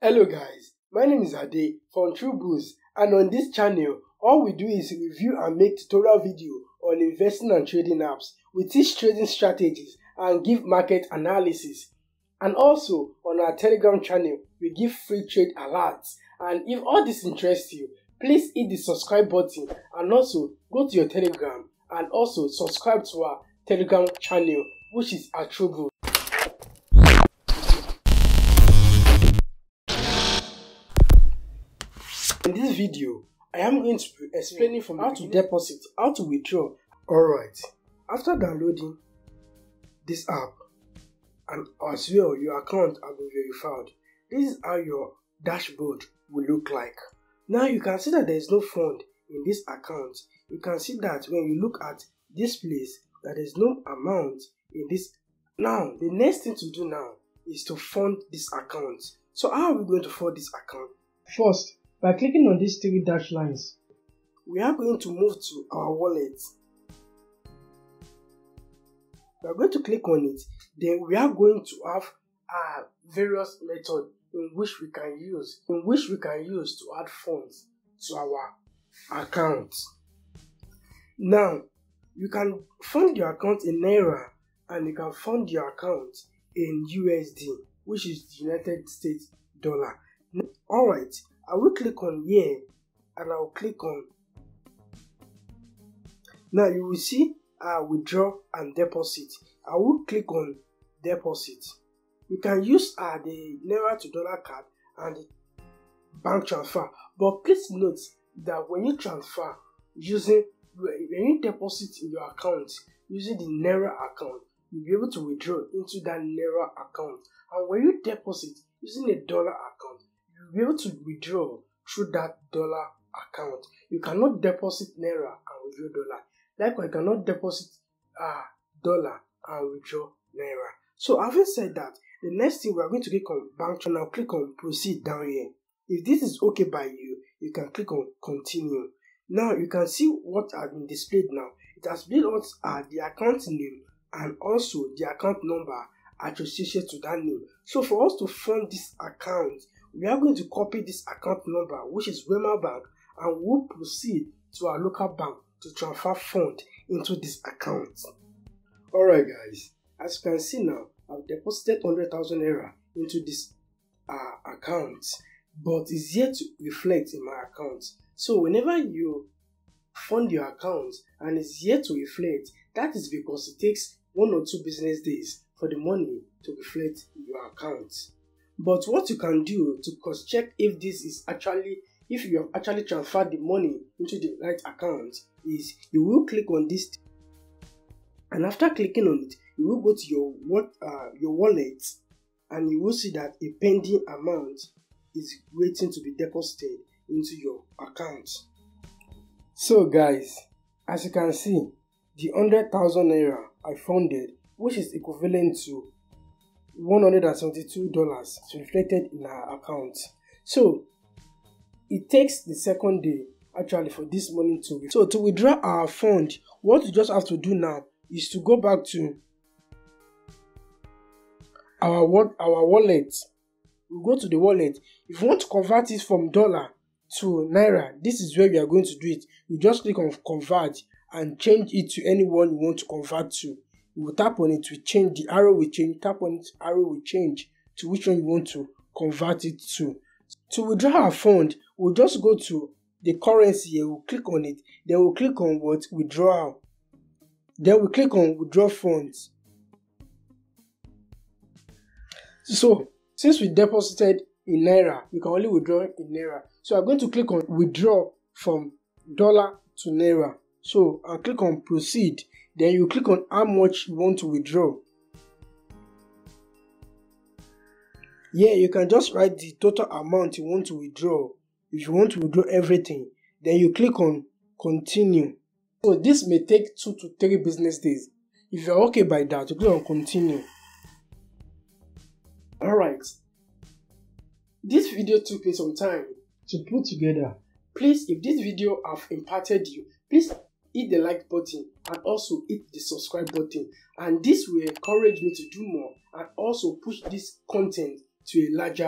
Hello guys, my name is Ade from Trove, and on this channel, all we do is review and make tutorial video on investing and trading apps. We teach trading strategies and give market analysis. And also on our Telegram channel, we give free trade alerts. And if all this interests you, please hit the subscribe button and also go to your Telegram and also subscribe to our Telegram channel, which is at Trove. In this video, I am going to be explaining from how to deposit, how to withdraw. Alright, after downloading this app and as well your account has been verified, this is how your dashboard will look like. Now you can see that there is no fund in this account. You can see that when you look at this place, that there is no amount in this. Now the next thing to do now is to fund this account. So how are we going to fund this account? First, by clicking on these three dash lines, we are going to move to our wallet. We are going to click on it. Then we are going to have various methods in which we can use to add funds to our account. Now, you can fund your account in Naira and you can fund your account in USD, which is the United States dollar. Alright, I will click on here and I will click on. Now you will see withdraw and deposit. I will click on deposit. You can use the Naira to dollar card and the bank transfer, but please note that when you transfer when you deposit in your account using the Naira account, you'll be able to withdraw into that Naira account, and when you deposit using a dollar account, you'll be able to withdraw through that dollar account. You cannot deposit Naira and withdraw dollar. Likewise, you cannot deposit dollar and withdraw Naira. So having said that, the next thing we are going to click on bank channel. Click on proceed down here. If this is okay by you, you can click on continue. Now you can see what has been displayed now. It has been us the account name and also the account number associated to that name. So for us to fund this account, we are going to copy this account number, which is Wema Bank, and we'll proceed to our local bank to transfer fund into this account. Alright guys, as you can see now, I've deposited 100,000 Naira into this account, but it's yet to reflect in my account. So whenever you fund your account and it's yet to reflect, that is because it takes 1 or 2 business days for the money to reflect in your account. But what you can do to cross check if you have actually transferred the money into the right account is you will click on this, and after clicking on it, you will go to your wallet and you will see that a pending amount is waiting to be deposited into your account. So guys, as you can see, the 100,000 Naira I funded, which is equivalent to $172, is reflected in our account. So it takes the second day actually for this money to be. So to withdraw our fund, what we just have to do now is to go back to our wallet. We go to the wallet. If you want to convert it from dollar to Naira, this is where we are going to do it. You just click on convert and change it to anyone you want to convert to. You will tap on it to change, the arrow will change, tap on it, arrow will change to which one you want to convert it to. To withdraw our fund, we'll just go to the currency here, we'll click on it, then we'll click on what? Withdrawal. Then we'll click on withdraw funds. So, since we deposited in Naira, we can only withdraw in Naira. So I'm going to click on withdraw from dollar to Naira. So I'll click on proceed. Then you click on how much you want to withdraw. Yeah, you can just write the total amount you want to withdraw. If you want to withdraw everything, then you click on continue. So this may take 2 to 3 business days. If you're okay by that, you click on continue. Alright. This video took me some time to put together. Please, if this video have impacted you, please hit the like button and also hit the subscribe button, and this will encourage me to do more and also push this content to a larger